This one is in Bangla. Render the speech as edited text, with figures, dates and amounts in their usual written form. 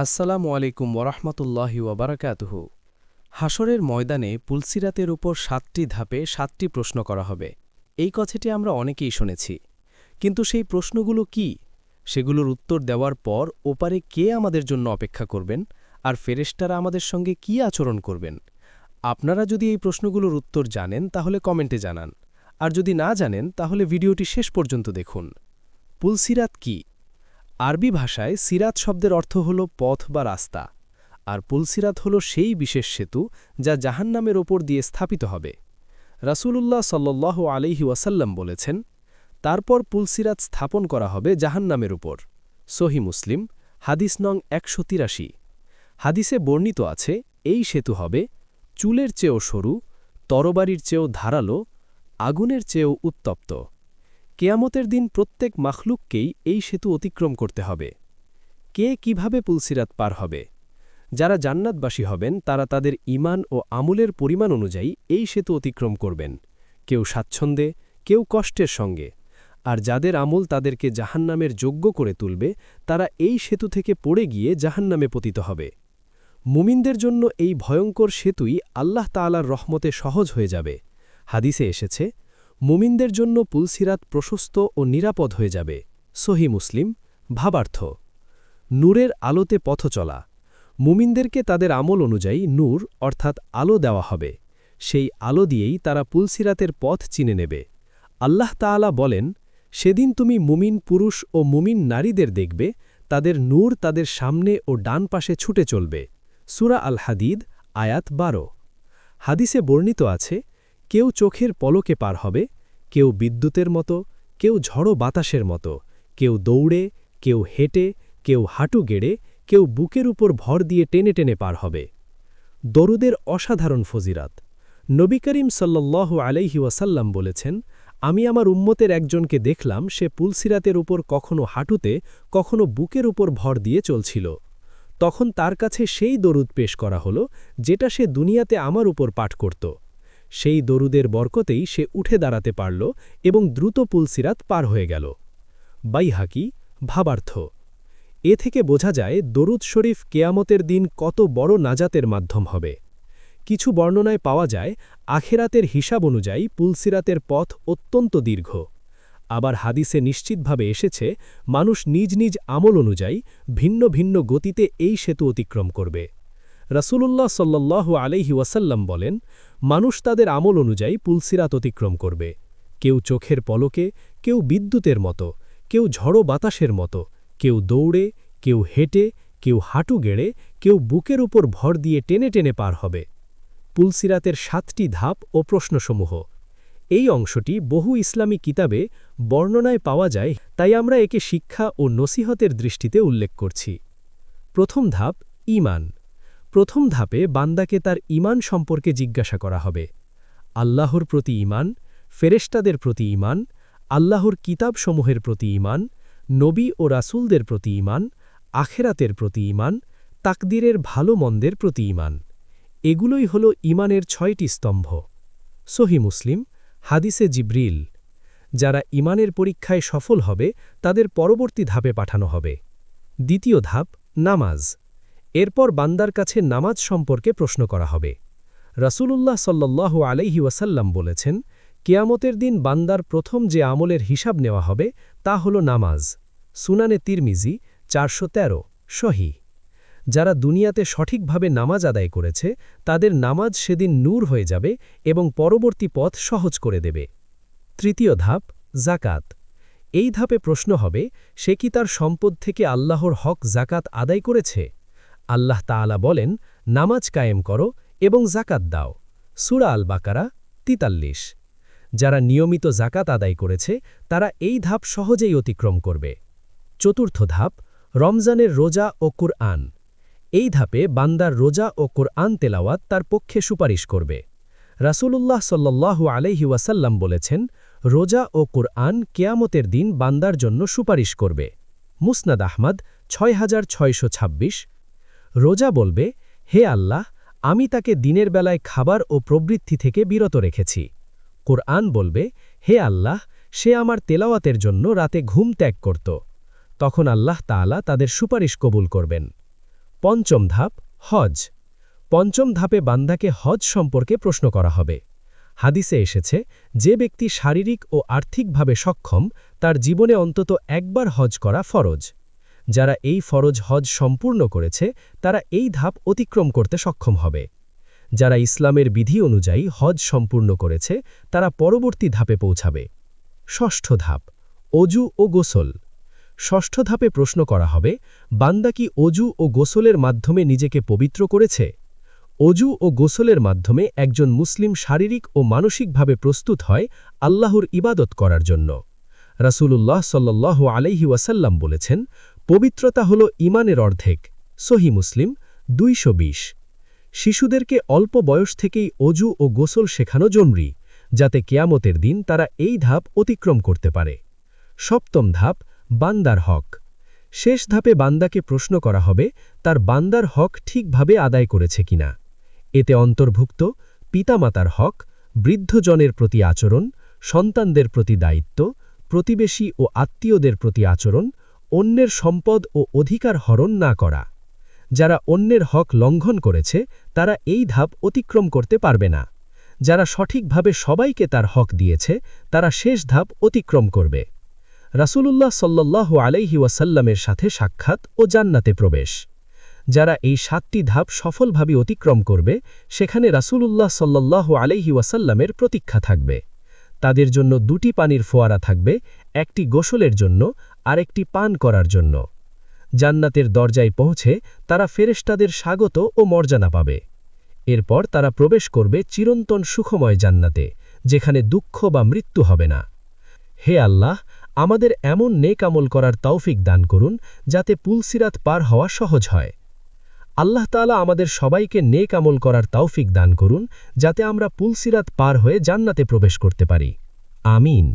আসসালামু আলাইকুম ওরহমতুল্লাহি ওয়াবারাকাতুহু। হাসরের ময়দানে পুলসিরাতের উপর ৭টি ধাপে ৭টি প্রশ্ন করা হবে, এই কথাটি আমরা অনেকেই শুনেছি। কিন্তু সেই প্রশ্নগুলো কি? সেগুলোর উত্তর দেওয়ার পর ওপারে কে আমাদের জন্য অপেক্ষা করবেন, আর ফেরেশতারা আমাদের সঙ্গে কি আচরণ করবেন? আপনারা যদি এই প্রশ্নগুলোর উত্তর জানেন তাহলে কমেন্টে জানান, আর যদি না জানেন তাহলে ভিডিওটি শেষ পর্যন্ত দেখুন। পুলসিরাত কি? আরবি ভাষায় সিরাত শব্দের অর্থ হল পথ বা রাস্তা, আর পুলসিরাত হল সেই বিশেষ সেতু যা জাহান্নামের ওপর দিয়ে স্থাপিত হবে। রাসূলুল্লাহ সাল্লাল্লাহু আলাইহি ওয়াসাল্লাম বলেছেন, তারপর পুলসিরাত স্থাপন করা হবে জাহান্নামের উপর। সহি মুসলিম, হাদিস নং ১৮৩। হাদিসে বর্ণিত আছে, এই সেতু হবে চুলের চেয়েও সরু, তরবারির চেয়েও ধারালো, আগুনের চেয়েও উত্তপ্ত। কেয়ামতের দিন প্রত্যেক মাখলুককেই এই সেতু অতিক্রম করতে হবে। কে কিভাবে পুলসিরাত পার হবে? যারা জান্নাতবাসী হবেন তারা তাদের ঈমান ও আমলের পরিমাণ অনুযায়ী এই সেতু অতিক্রম করবেন, কেউ স্বাচ্ছন্দ্যে, কেউ কষ্টের সঙ্গে। আর যাদের আমল তাদেরকে জাহান্নামের যোগ্য করে তুলবে, তারা এই সেতু থেকে পড়ে গিয়ে জাহান্নামে পতিত হবে। মুমিনদের জন্য এই ভয়ঙ্কর সেতুই আল্লাহ তাআলার রহমতে সহজ হয়ে যাবে। হাদিসে এসেছে, মুমিনদের জন্য পুলসিরাত প্রশস্ত ও নিরাপদ হয়ে যাবে। সহি মুসলিম। ভাবার্থ, নূরের আলোতে পথ চলা। মুমিনদেরকে তাদের আমল অনুযায়ী নূর অর্থাৎ আলো দেওয়া হবে। সেই আলো দিয়েই তারা পুলসিরাতের পথ চিনে নেবে। আল্লাহ তাআলা বলেন, সেদিন তুমি মুমিন পুরুষ ও মুমিন নারীদের দেখবে, তাদের নূর তাদের সামনে ও ডান পাশে ছুটে চলবে। সূরা আল হাদিদ, আয়াত ১২। হাদিসে বর্ণিত আছে, কেউ চোখের পলকে পার হবে, কেউ বিদ্যুতের মতো, কেউ ঝড়ো বাতাসের মতো, কেউ দৌড়ে, কেউ হেঁটে, কেউ হাঁটু গেড়ে, কেউ বুকের উপর ভর দিয়ে টেনে টেনে পার হবে। দরুদের অসাধারণ ফজিরাত। নবী করিম সাল্লাল্লাহু আলাইহি ওয়াসাল্লাম বলেছেন, আমি আমার উম্মতের একজনকে দেখলাম, সে পুলসিরাতের উপর কখনো হাঁটুতে, কখনো বুকের উপর ভর দিয়ে চলছিল। তখন তার কাছে সেই দরুদ পেশ করা হল, যেটা সে দুনিয়াতে আমার উপর পাঠ করত। সেই দরুদের বরকতেই সে উঠে দাঁড়াতে পারল এবং দ্রুত পুলসিরাত পার হয়ে গেল। বাইহাকি। ভাবার্থ, এ থেকে বোঝা যায় দরুদ শরীফ কেয়ামতের দিন কত বড় নাজাতের মাধ্যম হবে। কিছু বর্ণনায় পাওয়া যায়, আখেরাতের হিসাব অনুযায়ী পুলসিরাতের পথ অত্যন্ত দীর্ঘ। আবার হাদিসে নিশ্চিতভাবে এসেছে, মানুষ নিজ নিজ আমল অনুযায়ী ভিন্ন ভিন্ন গতিতে এই সেতু অতিক্রম করবে। রাসূলুল্লাহ সাল্লাল্লাহু আলাইহি ওয়াসাল্লাম বলেন, মানুষ তাদের আমল অনুযায়ী পুলসিরাত অতিক্রম করবে। কেউ চোখের পলকে, কেউ বিদ্যুতের মতো, কেউ ঝড়ো বাতাসের মতো, কেউ দৌড়ে, কেউ হেঁটে, কেউ হাঁটু গেড়ে, কেউ বুকের উপর ভর দিয়ে টেনে টেনে পার হবে। পুলসিরাতের ৭টি ধাপ ও প্রশ্নসমূহ। এই অংশটি বহু ইসলামী কিতাবে বর্ণনায় পাওয়া যায়, তাই আমরা একে শিক্ষা ও নসিহতের দৃষ্টিতে উল্লেখ করছি। প্রথম ধাপ, ঈমান। প্রথম ধাপে বান্দাকে তার ঈমান সম্পর্কে জিজ্ঞাসা করা হবে। আল্লাহর প্রতি ঈমান, ফেরেশতাদের প্রতি ঈমান, আল্লাহর কিতাবসমূহের প্রতি ঈমান, নবী ও রাসূলদের প্রতি ঈমান, আখেরাতের প্রতি ঈমান, তাকদীরের ভালো মন্দের প্রতি ঈমান। এগুলোই হল ঈমানের ৬টি স্তম্ভ। সহি মুসলিম, হাদিসে জিবরিল। যারা ঈমানের পরীক্ষায় সফল হবে তাদের পরবর্তী ধাপে পাঠানো হবে। দ্বিতীয় ধাপ, নামাজ। এরপর বান্দার কাছে নামাজ সম্পর্কে প্রশ্ন করা হবে। রাসূলুল্লাহ সাল্লাল্লাহু আলাইহি ওয়াসাল্লাম বলেছেন, কিয়ামতের দিন বান্দার প্রথম যে আমলের হিসাব নেওয়া হবে তা হল নামাজ। সুনানে তিরমিজি, ৪১৩, সহিহ। যারা দুনিয়াতে সঠিকভাবে নামাজ আদায় করেছে তাদের নামাজ সেদিন নূর হয়ে যাবে এবং পরবর্তী পথ সহজ করে দেবে। তৃতীয় ধাপ, যাকাত। এই ধাপে প্রশ্ন হবে, সে কি তার সম্পদ থেকে আল্লাহর হক যাকাত আদায় করেছে? আল্লাহ তাআলা বলেন, নামাজ কায়েম করো এবং যাকাত দাও। সূরা আল বাকারা, ৪৩। যারা নিয়মিত যাকাত আদায় করেছে তারা এই ধাপ সহজেই অতিক্রম করবে। চতুর্থ ধাপ, রমজানের রোজা ও কুরআন। এই ধাপে বান্দার রোজা ও কুরআন তেলাওয়াত তার পক্ষে সুপারিশ করবে। রাসূলুল্লাহ সাল্লাল্লাহু আলাইহি ওয়াসাল্লাম বলেছেন, রোজা ও কুরআন কিয়ামতের দিন বান্দার জন্য সুপারিশ করবে। মুসনাদ আহমদ, ৬৬২৬। রোজা বলবে, হে আল্লাহ, আমি তাকে দিনের বেলায় খাবার ও প্রবৃত্তি থেকে বিরত রেখেছি। কুরআন বলবে, হে আল্লাহ, সে আমার তেলাওয়াতের জন্য রাতে ঘুম ত্যাগ করত। তখন আল্লাহ তাআলা তাদের সুপারিশ কবুল করবেন। পঞ্চম ধাপ হজ। পঞ্চম ধাপে বান্দাকে হজ সম্পর্কে প্রশ্ন করা হবে। হাদিসে এসেছে, যে ব্যক্তি শারীরিক ও আর্থিকভাবে সক্ষম তার জীবনে অন্তত একবার হজ করা ফরজ। যারা এই ফরজ হজ সম্পূর্ণ করেছে তারা এই ধাপ অতিক্রম করতে সক্ষম হবে। যারা ইসলামের বিধি অনুযায়ী হজ সম্পূর্ণ করেছে তারা পরবর্তী ধাপে পৌঁছাবে। ষষ্ঠ ধাপ অজু ও গোসল। ষষ্ঠ ধাপে প্রশ্ন করা হবে, বান্দা কি অজু ও গোসলের মাধ্যমে নিজেকে পবিত্র করেছে? অজু ও গোসলের মাধ্যমে একজন মুসলিম শারীরিক ও মানসিকভাবে প্রস্তুত হয় আল্লাহর ইবাদত করার জন্য। রাসূলুল্লাহ সাল্লাল্লাহু আলাইহি ওয়াসাল্লাম বলেছেন, পবিত্রতা হল ঈমানের অর্ধেক। সহিহ মুসলিম 220। শিশুদেরকে অল্প বয়স থেকেই অজু ও গোসল শেখানো জরুরি, যাতে কিয়ামতের দিন তারা এই ধাপ অতিক্রম করতে পারে। সপ্তম ধাপ বান্দার হক। শেষ ধাপে বান্দাকে প্রশ্ন করা হবে তার বান্দার হক ঠিকভাবে আদায় করেছে কিনা। এতে অন্তর্ভুক্ত পিতামাতার হক, বৃদ্ধজনের প্রতি আচরণ, সন্তানদের প্রতি দায়িত্ব, প্রতিবেশী ও আত্মীয়দের প্রতি আচরণ, অন্যের সম্পদ ও অধিকার হরণ না করা। যারা অন্যের হক লঙ্ঘন করেছে তারা এই ধাপ অতিক্রম করতে পারবে না। যারা সঠিকভাবে সবাইকে তার হক দিয়েছে তারা শেষ ধাপ অতিক্রম করবে। রাসূলুল্লাহ সাল্লাল্লাহু আলাইহি ওয়াসাল্লামের সাথে সাক্ষাৎ ও জান্নাতে প্রবেশ। যারা এই 7টি ধাপ সফলভাবে অতিক্রম করবে সেখানে রাসূলুল্লাহ সাল্লাল্লাহু আলাইহি ওয়াসাল্লামের প্রতীক্ষা থাকবে। তাদের জন্য 2টি পানির ফোয়ারা থাকবে, একটি গোসলের জন্য আর একটি পান করার জন্য। জান্নাতের দরজায় পৌঁছে তারা ফেরেশতাদের স্বাগত ও মর্যাদা পাবে। এরপর তারা প্রবেশ করবে চিরন্তন সুখময় জান্নাতে, যেখানে দুঃখ বা মৃত্যু হবে না। হে আল্লাহ, আমাদের এমন নেক আমল করার তৌফিক দান করুন যাতে পুলসিরাত পার হওয়া সহজ হয়। আল্লাহ তাআলা আমাদের সবাইকে নেক আমল করার তৌফিক দান করুন যাতে আমরা পুলসিরাত পার হয়ে জান্নাতে প্রবেশ করতে পারি। আমিন।